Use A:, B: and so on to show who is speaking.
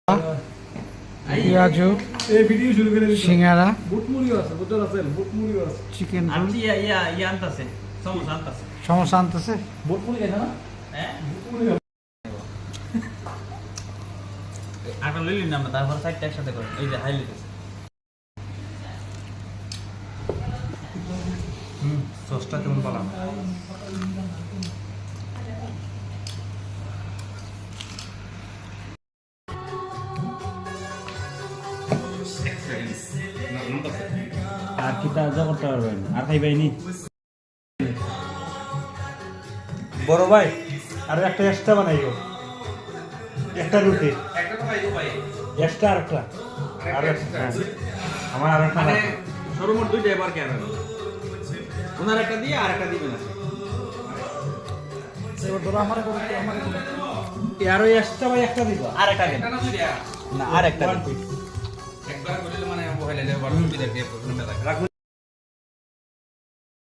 A: পেঁয়াজু
B: এই ভিডিও শুরু করে দিছি
A: সিঙ্গারা
B: বুটমুড়িও আছে বুটর আছে বুটমুড়িও আছে
A: চিকেন
C: আর কি ইয়া আনতাছে সমোসা আনতাছে
A: সমস্যা আনতেছে
B: বুটমুড়ি খাই না
C: হ্যাঁ
B: বুটমুড়ি
C: আটা লইলি না আমরা তারপর সাইডটা একসাথে করে এই যে হাই লিখেছে
B: সসটা কেমন পালাম
C: আর কি তাজা করতে পারবেন আর খাইবাইনি
B: বড় ভাই আর একটা এক্সট্রা বানাইও একটা রুটি
D: একটা তো পাইবো ভাই
B: এক্সট্রা আরেকটা আর একটা আমার আরেকটা
D: মানে সর্বমোট দুইটা এবার কেন ওনার একটা দিয়ে আর একটা দিবেন
B: আর ওই এক্সট্রা ভাই একটা দিবা
C: আর একটা দিন
D: একটা না দুইটা
C: না আর একটা দিন
D: একবার করলে মানে বহাইলে যাবে বড় সুবিধা দিয়ে প্রবলেমটা থাকে